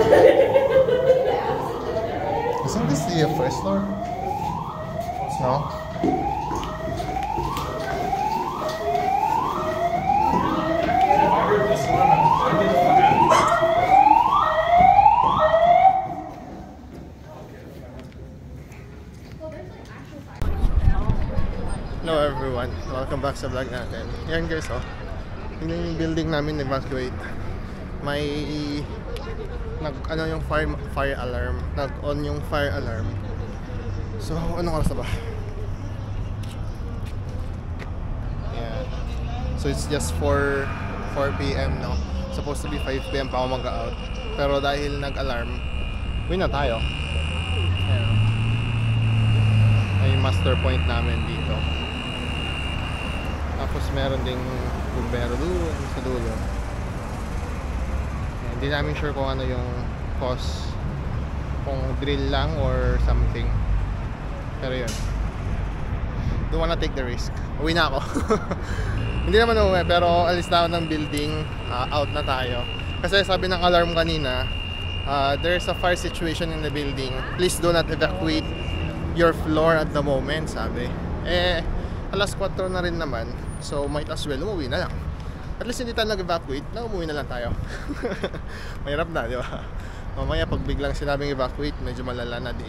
Isn't this the first floor? No? Hello everyone, welcome back sa vlog natin. Yan guys, oh. Tingnan yung building namin evacuate. May yung fire alarm. Nag-on yung fire alarm. So, anong oras na ba? Yeah. So it's just 4 PM, no? Supposed to be 5 PM pa ako mag-out. Pero dahil nag-alarm, uwi na tayo. Ayan. May master point namin dito. Tapos meron ding bumbero doon sa dulo. Hindi namin sure kung ano yung cause, kung drill lang or something. Pero yun, don't wanna take the risk. Uwi na ako. Hindi naman uwi, pero alis na ako ng building. Out na tayo. Kasi sabi ng alarm kanina, there's a fire situation in the building. Please do not evacuate your floor at the moment, sabi. Alas 4 na rin naman. So might as well umuwi na lang. At least hindi tayo nag-evacuate, na umuwi na lang tayo. Mahirap na, di ba? Mamaya pag biglang sinabing evacuate, medyo malala na di.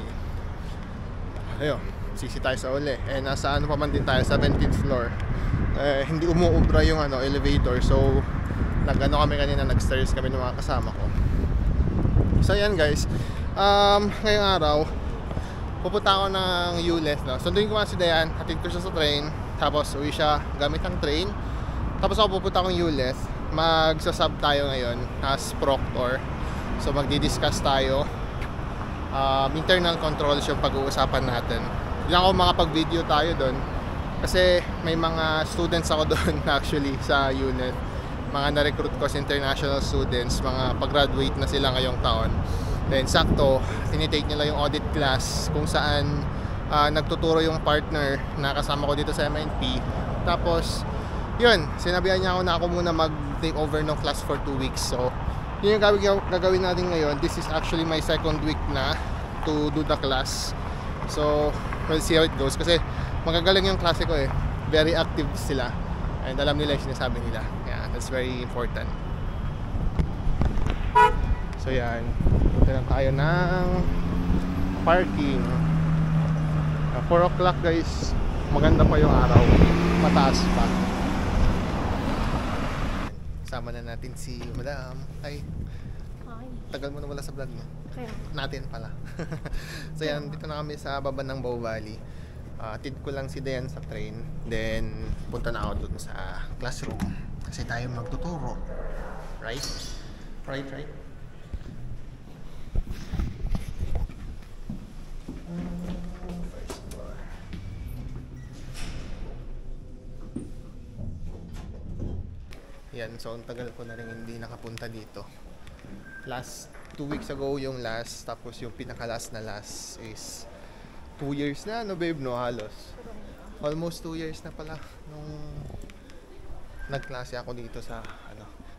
Ayun, sisi tayo sa uli. Nasa ano pa man din tayo, 17th floor. Hindi umuubra yung elevator. So kami kanina, nag-stairs kami ng mga kasama ko. So yan guys, ngayong araw pupunta ako ng ULEZ, no? Sunduin ko nga si Dayan, hatid ko siya sa train. Tapos uwi siya gamit ang train. Tapos ako pupunta akong ULEZ. Magsasub tayo ngayon as proctor. So magdi-discuss tayo. Internal controls yung pag-uusapan natin. Hindi ako makapag-video tayo doon kasi may mga students ako doon actually sa ULEZ. Mga na-recruit ko sa international students, mga pag-graduate na sila ngayong taon. Then sakto, tinitake nila yung audit class kung saan nagtuturo yung partner na kasama ko dito sa MNP. Tapos yun, sinabihan niya ako na ako muna mag-take over ng class for 2 weeks. So yun yung gagawin natin ngayon. This is actually my second week na to do the class. So we'll see how it goes. Kasi magagaling yung klase ko eh. Very active sila. And alam nila yung sinasabi nila. Yeah, that's very important. So yan, punta lang tayo ng parking. 4 o'clock guys. Maganda pa yung araw. Mataas pa. Sama na natin si Madam. Ay. Hi. Tagal mo na wala sa vlog mo. Kaya Natin pala. So yan, dito na kami sa baba ng Bow Valley. Tid ko lang si Dayan sa train. Then punta na ako dun sa classroom. Kasi tayo magtuturo. Right? Right? Yan, so ang tagal ko na rin hindi nakapunta dito. Last 2 weeks ago yung last, tapos yung pinaka-last na last is 2 years na, no babe, no? Halos almost 2 years na pala nung nagklase ako dito sa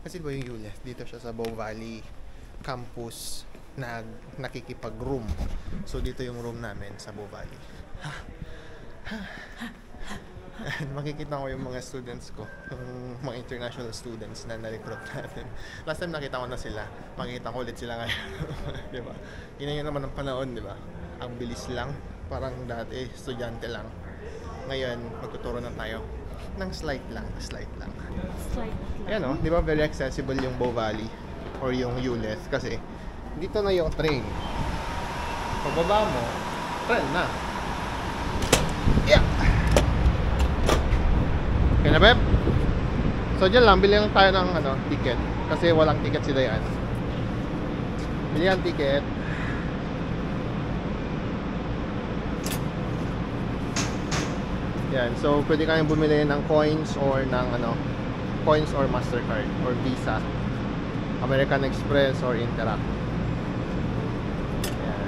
kasi diba yung ULEZ, dito siya sa Bow Valley campus, nakikipag-room. So dito yung room namin sa Bow Valley. Makikita ko yung mga students ko, yung mga international students na na-recruit natin. Last time nakita ko na sila, makikita ko ulit sila ngayon. Diba? Yun yun naman ang panahon, diba? Ang bilis lang, parang dati estudyante lang. Ngayon magtuturo na tayo ng slight lang. Ayan o, diba very accessible yung Bow Valley or yung ULEZ kasi dito na yung train. Pagbaba mo, train na. Yeah! Okay na, Beb? So dyan lang, bili lang tayo ng ticket. Kasi walang ticket si Dayan. Bili ang ticket. Yan, so pwede kayong bumili ng coins or ng coins or Mastercard or Visa, American Express or Interac. Yan.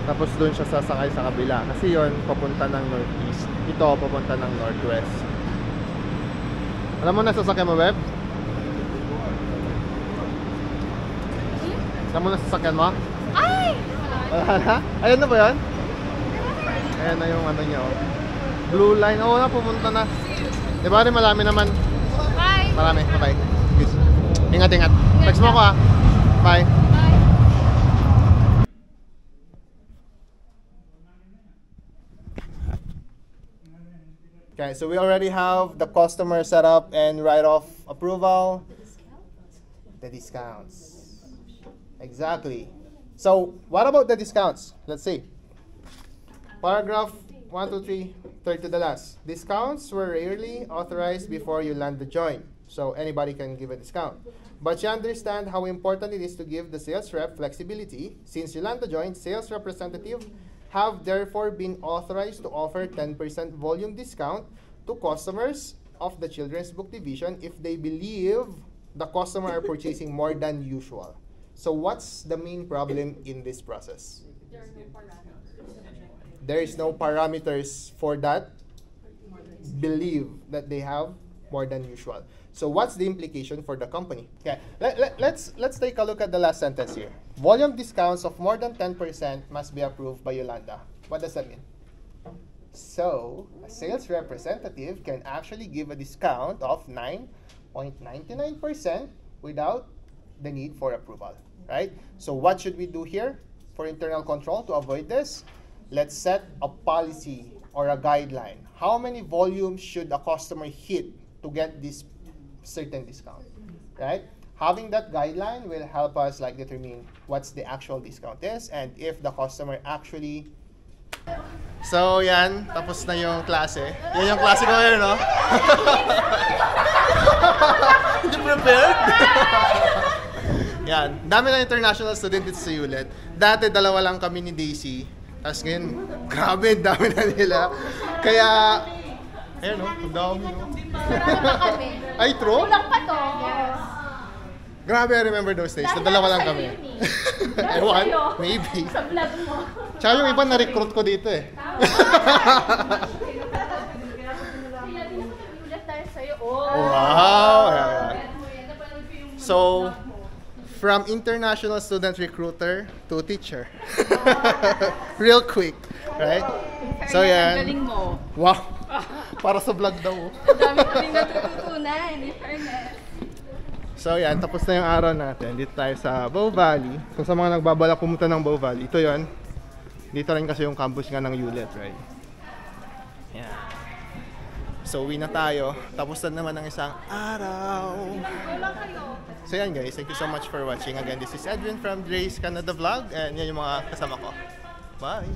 Tapos doon siya sasakay sa kabila. Kasi yon papunta ng Northeast. Ito papunta ng Northwest. Alam mo na sasakyan mo, Beb? Saan mo na sasakyan mo? Ay! Wala na? Ayan na ba yan? Ayan na yung ano niya. Blue line. Oo na, pumunta na. Di ba rin marami naman? Bye! Marami. Bye-bye. Peace. Ingat, ingat. Text mo ko ah. Bye. Bye! Okay, so we already have the customer setup and write-off approval. The discounts. Exactly. So, what about the discounts? Let's see. Paragraph 1, 2, 3, third to the last. Discounts were rarely authorized before you land the joint. So, anybody can give a discount. But you understand how important it is to give the sales rep flexibility. Since you land the joint, sales representative have therefore been authorized to offer 10% volume discount to customers of the children's book division if they believe the customer are purchasing more than usual. So what's the main problem in this process? There is no parameters for that. Believe that they have more than usual. So what's the implication for the company? Okay, let's take a look at the last sentence here. Volume discounts of more than 10% must be approved by Yolanda. What does that mean? So a sales representative can actually give a discount of 9.99% without the need for approval, right? So what should we do here for internal control to avoid this? Let's set a policy or a guideline. How many volumes should a customer hit to get this certain discount, right? Having that guideline will help us like determine what's the actual discount is and if the customer actually. So yan, tapos na yung klase. Yan yung klase ko ngayon, no? Hindi prepared? Yan, dami na international student dito sa ULED. Dati dalawa lang kami ni Daisy. Tapos ngayon, grabe, dami na nila. Kaya, ayun, no? Ang dami, no? Ay, true? Kulang pa to. Grabe, I remember those days. Na dalawa lang kami. Ewan, maybe. Sa vlog mo. Tsaka yung iba na-recruit ko dito eh. Wow! So, from international student recruiter to teacher. Real quick, right? So yan. Galing mo. Wow! Para sa vlog daw. Dami kaming natututunan, in fairness. So yan, tapos na yung araw natin. Dito tayo sa Bow Valley. Kung sa mga nagbabalak pumunta ng Bow Valley, ito yon. Dito rin kasi yung campus nga ng ULED, right? Yeah. So uwi na tayo. Tapos na naman ang isang araw. So yan guys, thank you so much for watching. Again, this is Edwin from Dre's Canada Vlog. And yan yung mga kasama ko. Bye!